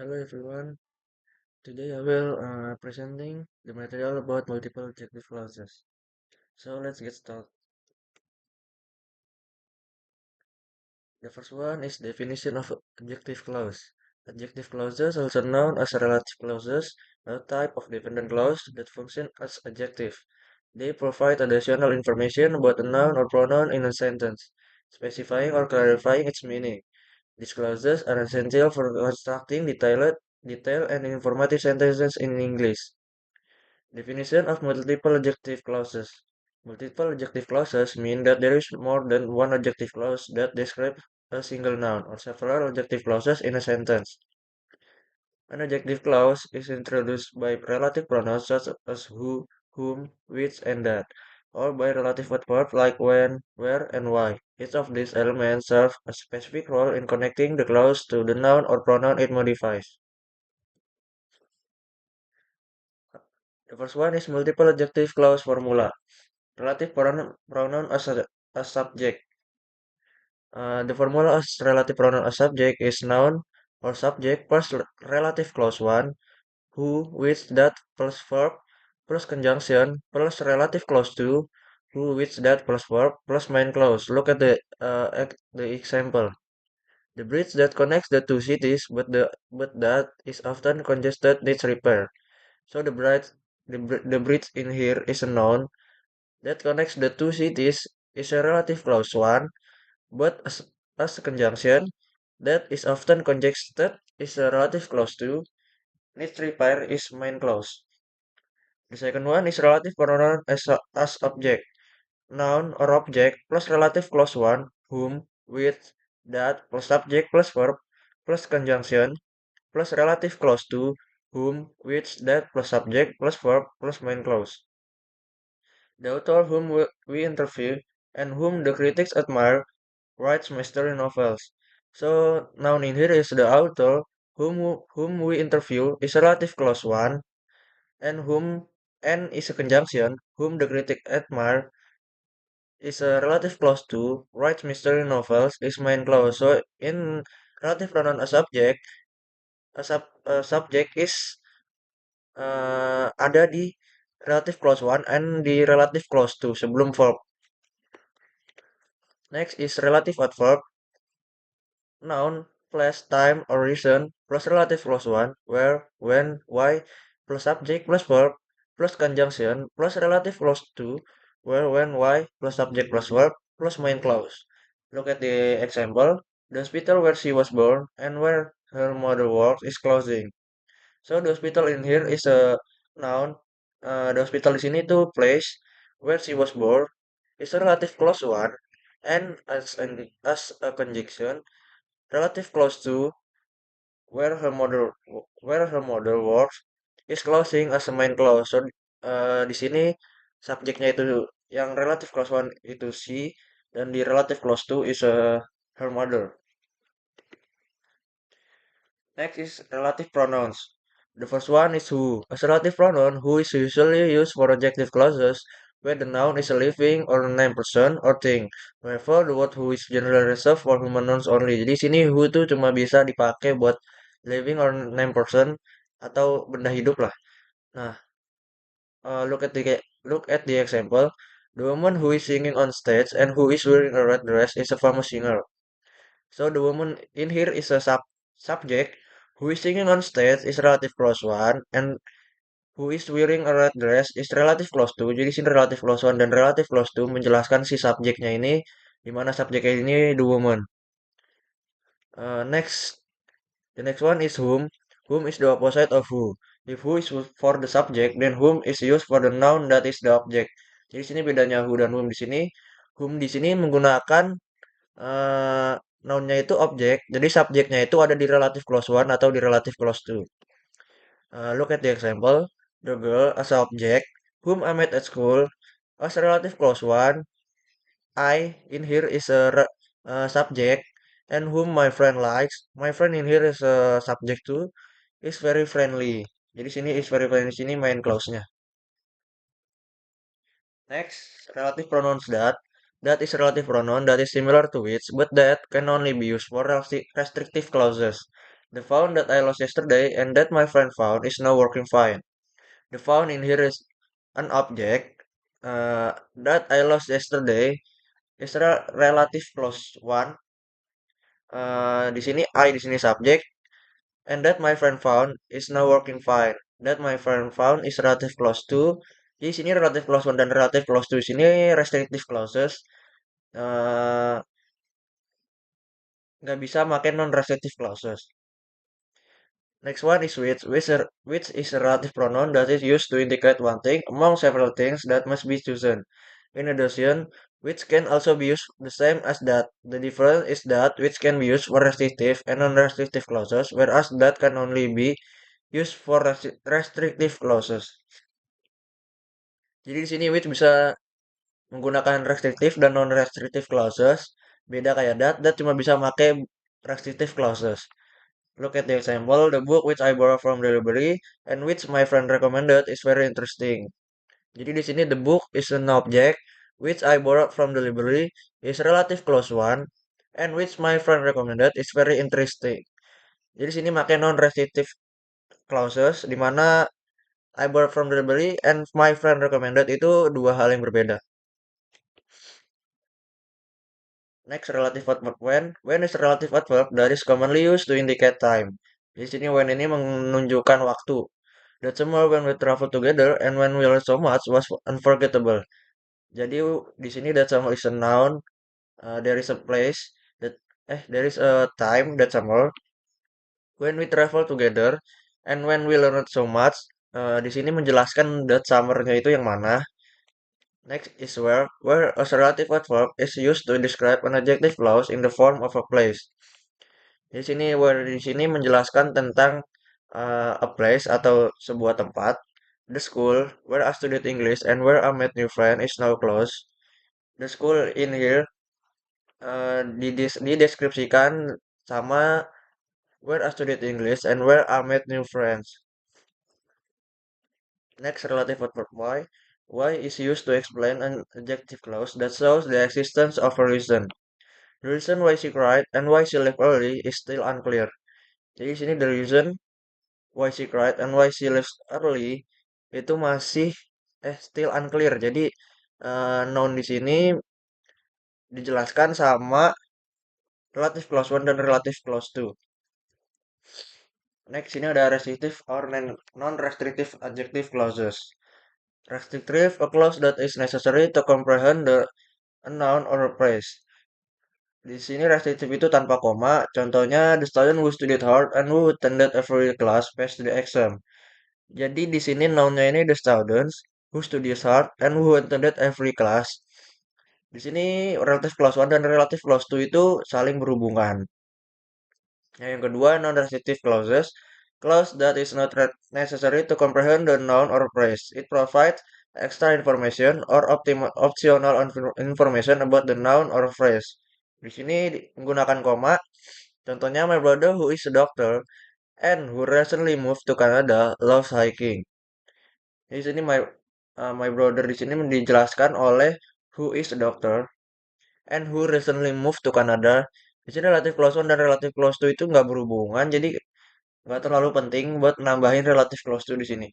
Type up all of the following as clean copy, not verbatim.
Hello everyone. Today I will presenting the material about multiple adjective clauses. So let's get started. The first one is definition of adjective clause. Adjective clauses, also known as relative clauses, are a type of dependent clause that function as adjective. They provide additional information about a noun or pronoun in a sentence, specifying or clarifying its meaning. These clauses are essential for constructing detailed and informative sentences in English. Definition of multiple adjective clauses. Multiple adjective clauses mean that there is more than one adjective clause that describes a single noun or several adjective clauses in a sentence. An adjective clause is introduced by relative pronouns such as who, whom, which, and that, or by relative adverbs like when, where, and why. Each of these elements serves a specific role in connecting the clause to the noun or pronoun it modifies. The first one is multiple adjective clause formula. Relative pronoun as subject. The formula as relative pronoun as subject is noun or subject plus relative clause 1, who, which, that plus verb plus conjunction plus relative clause 2, who, which, that plus verb plus main clause. Look at the example. The bridge that connects the two cities, but that is often congested needs repair. So the bridge in here is a noun that connects the two cities is a relative clause 1, but as a conjunction that is often congested is a relative clause 2, needs repair is main clause. The second one is relative pronoun as object, noun or object plus relative clause 1, whom, with, that plus subject plus verb plus conjunction plus relative clause 2, whom, which, that plus subject plus verb plus main clause. The author whom we interview and whom the critics admire writes mystery novels. So noun in here is the author whom we interview is a relative clause 1, and whom and is a conjunction whom the critic admire is a relative clause 2, writes mystery novels is main clause. So in relative pronoun a subject, subject is ada di relative clause 1 and di relative clause 2 sebelum verb. Next is relative adverb, noun plus time or reason plus relative clause 1, where, when, why plus subject plus verb plus conjunction plus relative clause 2, where, when, why plus subject plus verb plus main clause. Look at the example. The hospital where she was born and where her mother works is closing. So the hospital in here is a noun. The hospital di sini itu place where she was born is a relative clause 1, and as a conjunction relative clause 2, where her mother works is closing as a main clause. So di sini subjeknya itu yang relative clause 1 itu she, dan di relative clause 2 is her mother. Next is relative pronouns. The first one is who. As a relative pronoun, who is usually used for adjective clauses where the noun is a living or named person or thing. However, the word who is generally reserved for human nouns only. Jadi sini who itu cuma bisa dipakai buat living or named person atau benda hidup lah. Nah, look at the example. The woman who is singing on stage and who is wearing a red dress is a famous singer. So the woman in here is a subject. Who is singing on stage is relative clause 1, and who is wearing a red dress is relative clause 2. Jadi sini relative clause 1 dan relative clause 2 menjelaskan si subjeknya ini, di mana subjeknya ini the woman. Next, the next one is whom. Whom is the opposite of who. If who is for the subject, then whom is used for the noun that is the object. Jadi sini bedanya who dan whom di sini. Whom di sini menggunakan nounnya itu objek, jadi subjeknya itu ada di relative clause 1 atau di relative clause 2. Look at the example. The girl as an object, whom I met at school, as a relative clause 1. I in here is a subject, and whom my friend likes. My friend in here is a subject too, is very friendly. Jadi sini is very friendly, sini main clause-nya. Next, relative pronouns that. That is a relative pronoun that is similar to which, but that can only be used for restrictive clauses. The phone that I lost yesterday and that my friend found is now working fine. The phone in here is an object that I lost yesterday is relative close one. Di sini I di sini subject and that my friend found is now working fine. That my friend found is relative close to. Di sini relative close one dan relative close to sini restrictive clauses. eh, nggak bisa pakai non restrictive clauses. Next one is which is a relative pronoun that is used to indicate one thing among several things that must be chosen. In addition, which can also be used the same as that. The difference is that which can be used for restrictive and non-restrictive clauses, whereas that can only be used for restrictive clauses. Jadi di sini which bisa menggunakan restrictive dan non-restrictive clauses. Beda kayak that cuma bisa pakai restrictive clauses. Look at the example. The book which I borrowed from the library and which my friend recommended is very interesting. Jadi di sini the book is an object which I borrowed from the library is relative close one and which my friend recommended is very interesting. Jadi sini pakai non-restrictive clauses di mana I borrowed from the library and my friend recommended itu dua hal yang berbeda. Next, relative adverb when. When is a relative adverb that is commonly used to indicate time. Di sini when ini menunjukkan waktu. That summer when we travel together and when we learned so much was unforgettable. Jadi di sini that summer is a noun. There is a place that there is a time that summer when we travel together and when we learned so much. Di sini menjelaskan that summernya itu yang mana. Next is where a relative adverb is used to describe an adjective clause in the form of a place. Di sini where di sini menjelaskan tentang a place atau sebuah tempat. The school where I studied English and where I met new friend is now closed. The school in here dideskripsikan sama where I studied English and where I met new friends. Next, relative adverb why. Why is used to explain an adjective clause that shows the existence of a reason. The reason why she cried and why she left early is still unclear. Jadi sini the reason why she cried and why she left early itu masih still unclear. Jadi noun di sini dijelaskan sama relative clause one dan relative clause two. Next ini ada restrictive or non-restrictive adjective clauses. Restrictive, a clause that is necessary to comprehend a noun or a phrase. Di sini restrictive itu tanpa koma. Contohnya, the student who studied hard and who attended every class passed the exam. Jadi di sini nounnya ini the students who studies hard and who attended every class. Di sini relative clause one dan relative clause two itu saling berhubungan. Yang kedua, non-restrictive clauses. Clause that is not necessary to comprehend the noun or phrase. It provides extra information or optional information about the noun or phrase. Di sini menggunakan koma. Contohnya, my brother who is a doctor and who recently moved to Canada loves hiking. Di sini my brother di sini dijelaskan oleh who is a doctor and who recently moved to Canada. Di sini relative clause one dan relative clause two itu nggak berhubungan, jadi nggak terlalu penting buat nambahin relative clause two di sini.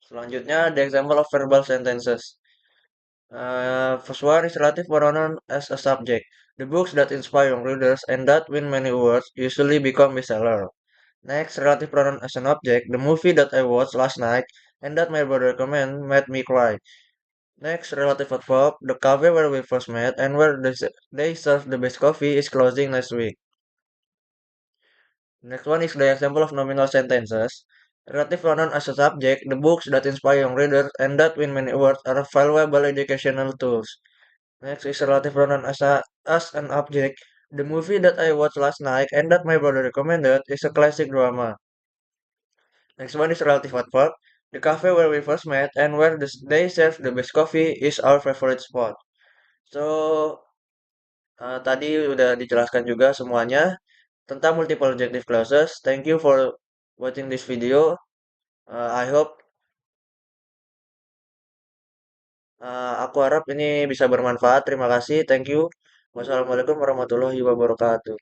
Selanjutnya, the example of verbal sentences. First one is relative pronoun as a subject. The books that inspire young readers and that win many awards usually become bestseller. Next, relative pronoun as an object. The movie that I watched last night and that my brother recommended made me cry. Next, relative adverb. The cafe where we first met and where they serve the best coffee is closing next week. Next one is the example of nominal sentences. Relative pronoun as a subject. The books that inspire young readers and that win many awards are valuable educational tools. Next is relative pronoun as an object. The movie that I watched last night and that my brother recommended is a classic drama. Next one is relative adverb. The cafe where we first met and where they serve the best coffee is our favorite spot. So, tadi udah dijelaskan juga semuanya tentang multiple adjective clauses. Thank you for watching this video. I hope aku harap ini bisa bermanfaat. Terima kasih. Thank you. Wassalamualaikum warahmatullahi wabarakatuh.